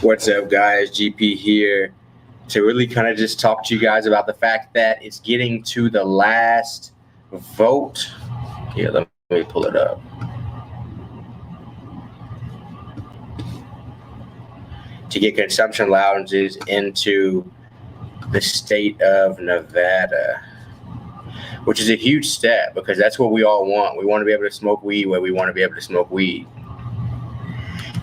What's up, guys? GP here to really kind of just talk to you guys about the fact that it's getting to the last vote. Here, let me pull it up. To get consumption lounges into the state of Nevada, which is a huge step because that's what we all want. We want to be able to smoke weed where we want to be able to smoke weed.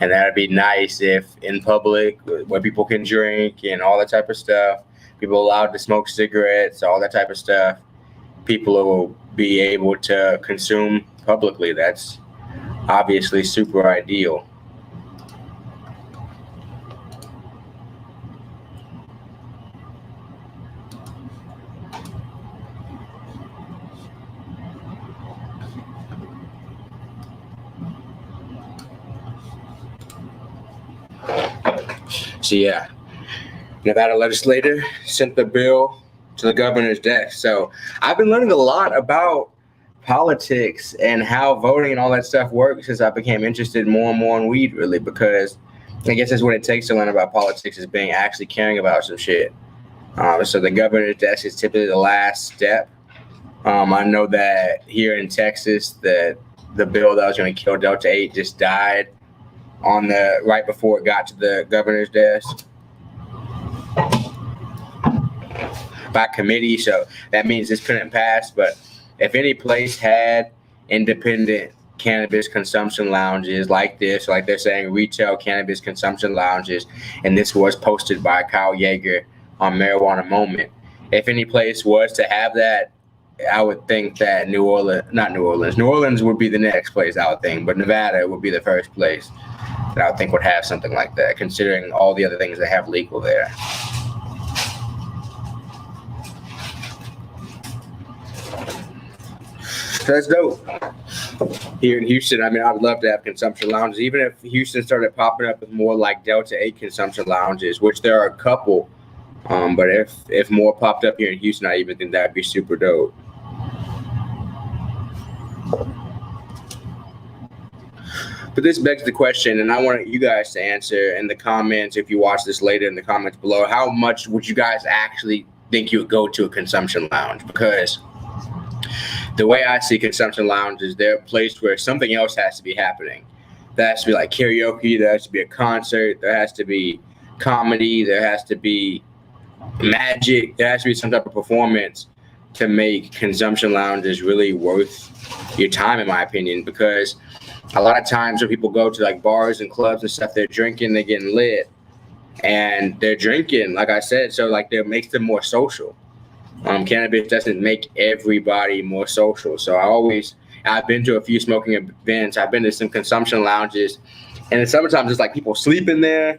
And that'd be nice if in public where people can drink and all that type of stuff, people allowed to smoke cigarettes, all that type of stuff, people will be able to consume publicly. That's obviously super ideal. So yeah, Nevada legislator sent the bill to the governor's desk. So I've been learning a lot about politics and how voting and all that stuff works since I became interested more and more in weed, really, because I guess that's what it takes to learn about politics is being actually caring about some shit. So the governor's desk is typically the last step. I know that here in Texas that the bill that was going to kill Delta 8 just died on the right before it got to the governor's desk by committee. So that means this couldn't pass. But if any place had independent cannabis consumption lounges like this, like they're saying retail cannabis consumption lounges, and this was posted by Kyle Yeager on Marijuana Moment. If any place was to have that, I would think that New Orleans would be the next place, I would think, but Nevada would be the first place that I would think would have something like that, considering all the other things they have legal there. So that's dope. Here in Houston, I mean, I would love to have consumption lounges, even if Houston started popping up with more like Delta 8 consumption lounges, which there are a couple. But if more popped up here in Houston, I even think that'd be super dope. But this begs the question, and I want you guys to answer in the comments if you watch this later in the comments below, how much would you guys actually think you would go to a consumption lounge? Because the way I see consumption lounges, they're a place where something else has to be happening. There has to be like karaoke, there has to be a concert, there has to be comedy, there has to be magic, there has to be some type of performance to make consumption lounges really worth your time, in my opinion, because a lot of times when people go to like bars and clubs and stuff, they're drinking, they're getting lit, and they're drinking, like I said, so like that makes them more social. Cannabis doesn't make everybody more social. So I've been to a few smoking events, I've been to some consumption lounges, and sometimes it's like people sleeping there,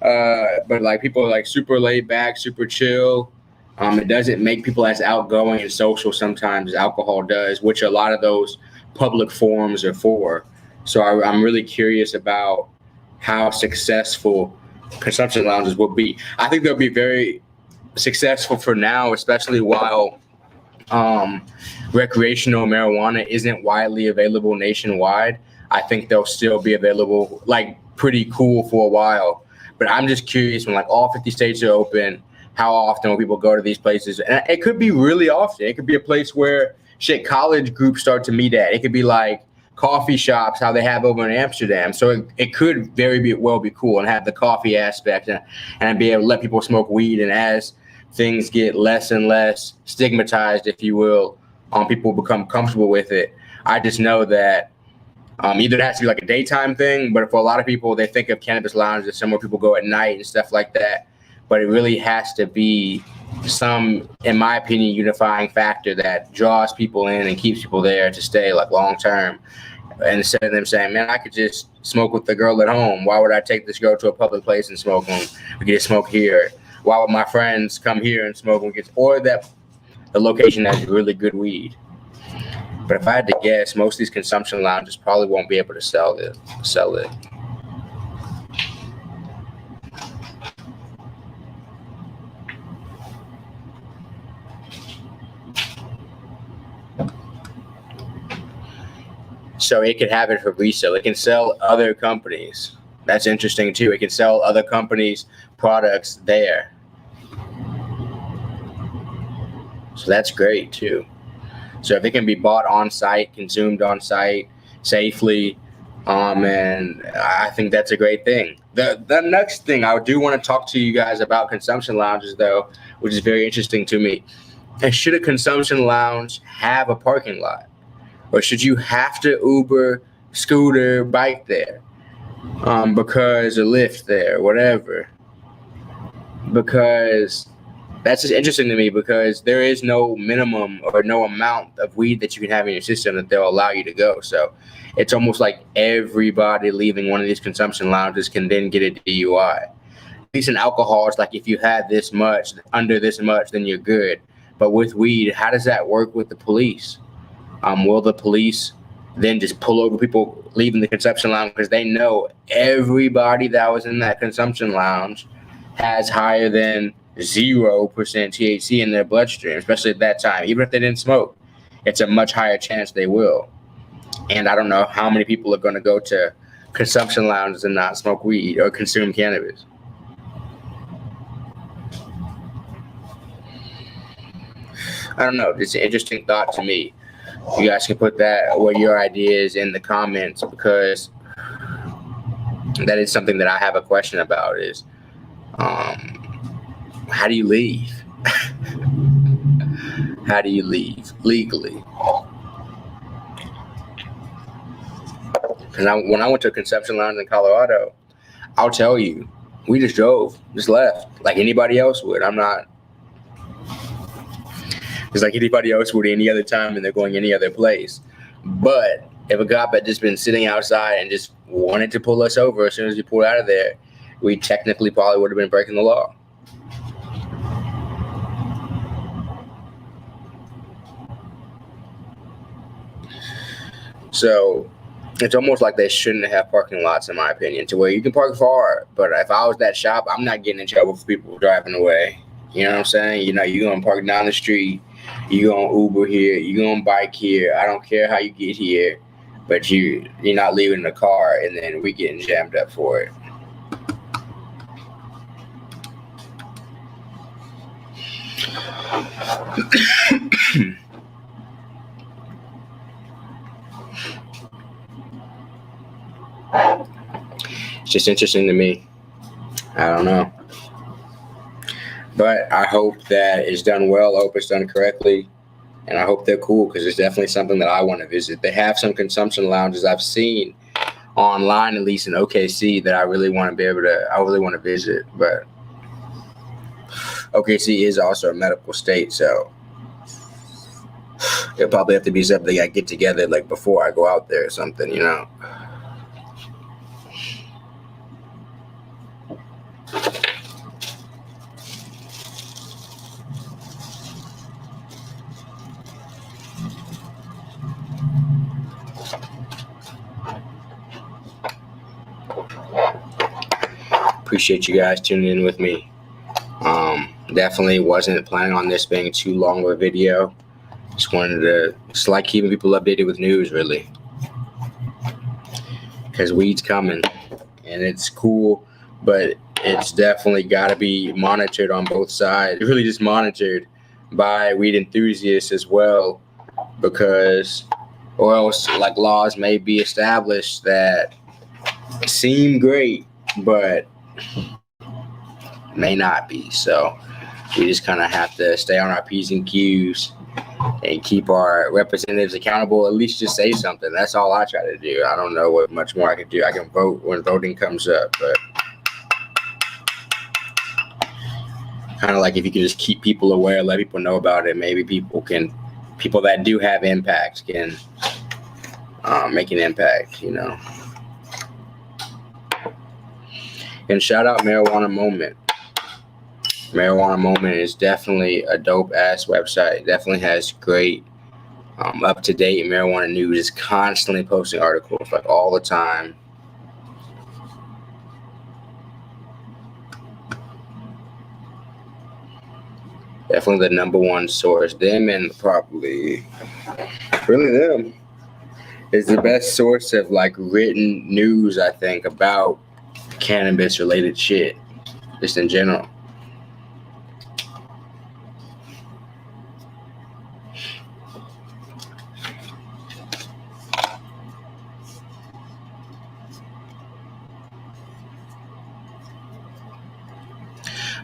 but like people are like super laid back, super chill. It doesn't make people as outgoing and social sometimes as alcohol does, which a lot of those public forums are for. So I'm really curious about how successful consumption lounges will be. I think they'll be very successful for now, especially while recreational marijuana isn't widely available nationwide. I think they'll still be available, like pretty cool for a while. But I'm just curious when like all 50 states are open, how often will people go to these places? And it could be really often. It could be a place where college groups start to meet at. It could be like coffee shops, how they have over in Amsterdam. So it could well be cool and have the coffee aspect and be able to let people smoke weed. And as things get less and less stigmatized, if you will, people become comfortable with it. I just know that either it has to be like a daytime thing, but for a lot of people, they think of cannabis lounges as somewhere people go at night and stuff like that. But it really has to be some, in my opinion, unifying factor that draws people in and keeps people there to stay like long term. And instead of them saying, man, I could just smoke with the girl at home. Why would I take this girl to a public place and smoke when we can just smoke here? Why would my friends come here and smoke or that the location has really good weed? But if I had to guess, most of these consumption lounges probably won't be able to sell it. So it can have it for resale. It can sell other companies. That's interesting too. It can sell other companies' products there. So that's great too. So if it can be bought on site, consumed on site safely, and I think that's a great thing. The next thing I do want to talk to you guys about consumption lounges, though, which is very interesting to me. Should a consumption lounge have a parking lot, or should you have to Uber, scooter, bike there, because a Lyft there, whatever? Because that's just interesting to me, because there is no minimum or no amount of weed that you can have in your system that they'll allow you to go. So it's almost like everybody leaving one of these consumption lounges can then get a DUI. At least in alcohol, it's like if you had this much, under this much, then you're good. But with weed, how does that work with the police? Will the police then just pull over people leaving the consumption lounge because they know everybody that was in that consumption lounge has higher than 0% THC in their bloodstream, especially at that time? Even if they didn't smoke, it's a much higher chance they will. And I don't know how many people are going to go to consumption lounges and not smoke weed or consume cannabis. I don't know. It's an interesting thought to me. You guys can put that, what your ideas, in the comments, because that is something that I have a question about. Is how do you leave? How do you leave legally? Because when I went to a consumption lounge in Colorado, I'll tell you, we just drove, just left, like anybody else would. It's like anybody else would any other time, and they're going any other place. But if a cop had just been sitting outside and just wanted to pull us over as soon as we pulled out of there, we technically probably would have been breaking the law. So it's almost like they shouldn't have parking lots, in my opinion, to where you can park far. But if I was that shop, I'm not getting in trouble for people driving away. You know what I'm saying? You're going to park down the street. You're going to Uber here. You're going to bike here. I don't care how you get here. But you're not leaving the car, and then we getting jammed up for it. It's just interesting to me. I don't know. But I hope that it's done well. I hope it's done correctly. And I hope they're cool, because it's definitely something that I want to visit. They have some consumption lounges I've seen online, at least in OKC, that I really want to visit. But OKC is also a medical state, so it'll probably have to be something I get together like before I go out there or something, Appreciate you guys tuning in with me. Definitely wasn't planning on this being too long of a video. Just wanted to, just like keeping people updated with news, really. Because weed's coming, and it's cool, but it's definitely got to be monitored on both sides. Really just monitored by weed enthusiasts as well, because or else like laws may be established that seem great, but may not be. So we just kind of have to stay on our P's and Q's and keep our representatives accountable. At least just say something. That's all I try to do. I don't know what much more I can do. I can vote when voting comes up, but kind of like if you can just keep people aware, let people know about it, maybe people that do have impact can make an impact, And shout out Marijuana Moment. Marijuana Moment is definitely a dope ass website. It definitely has great up to date marijuana news. It's constantly posting articles like all the time. Definitely the number one source. Them and probably really them is the best source of like written news, I think, about cannabis related shit, just in general.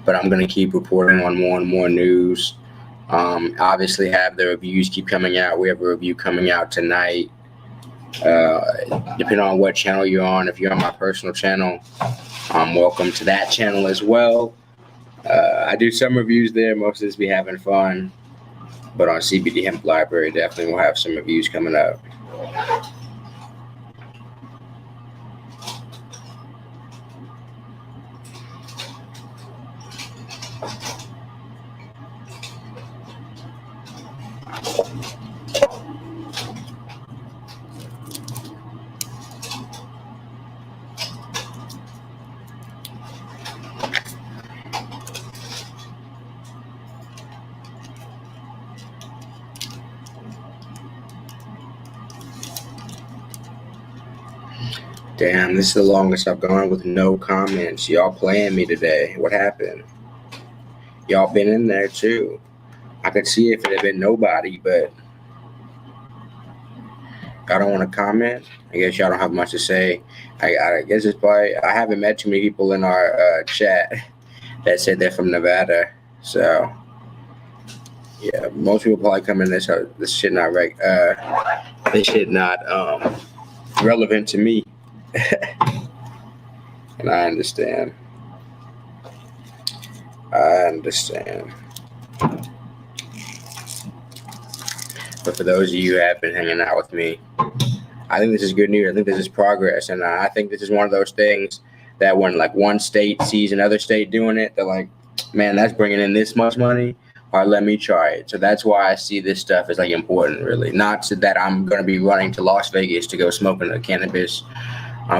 But I'm going to keep reporting on more and more news. Obviously, have the reviews keep coming out. We have a review coming out tonight. Depending on what channel you're on, if you're on my personal channel, welcome to that channel as well. I do some reviews there. Most of this be having fun. But on CBD Hemp Library, definitely we'll have some reviews coming up. Damn, this is the longest I've gone with no comments. Y'all playing me today. What happened? Y'all been in there too. I could see if it had been nobody, but y'all don't want to comment. I guess y'all don't have much to say. I guess it's probably, I haven't met too many people in our chat that said they're from Nevada. So yeah, most people probably come in this shit not this shit not relevant to me. And I understand. But for those of you who have been hanging out with me, I think this is good news. I think this is progress. And I think this is one of those things that when like one state sees another state doing it, they're like, man, that's bringing in this much money. All right, let me try it. So that's why I see this stuff as like important, really. Not so that I'm going to be running to Las Vegas to go smoke in a cannabis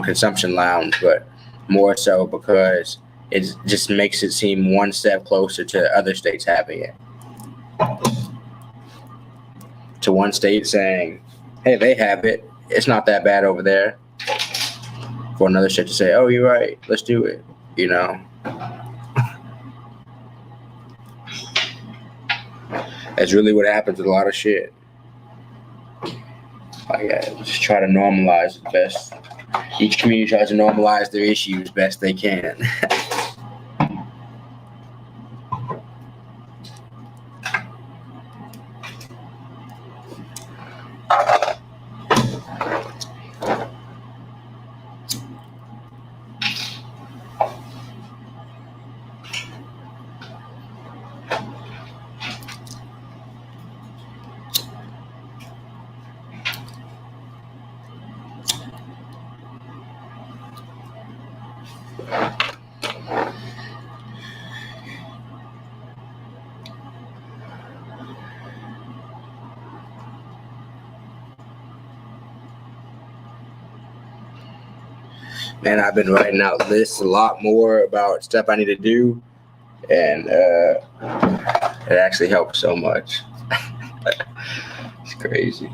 consumption lounge, but more so because it just makes it seem one step closer to other states having it. To one state saying, hey, they have it. It's not that bad over there. For another state to say, oh, you're right. Let's do it. You know? That's really what happens with a lot of shit. Like, just try to normalize the best. Each community tries to normalize their issues best they can. Man, I've been writing out lists a lot more about stuff I need to do, and it actually helps so much. It's crazy.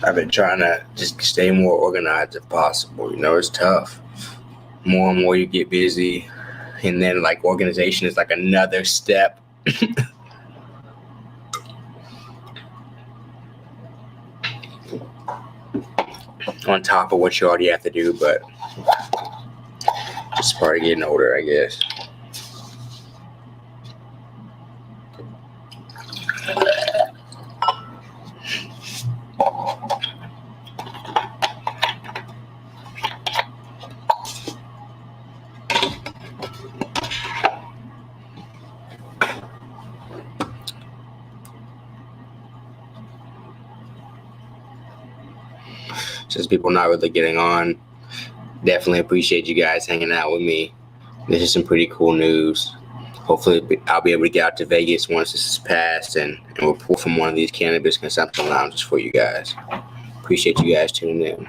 I've been trying to just stay more organized if possible. You know, it's tough. More and more you get busy, and then like organization is like another step. On top of what you already have to do, but it's part of getting older, I guess. Since people not really getting on, definitely appreciate you guys hanging out with me. This is some pretty cool news. hopefully I'll be able to get out to Vegas once this is passed and report from one of these cannabis consumption lounges for you guys. Appreciate you guys tuning in.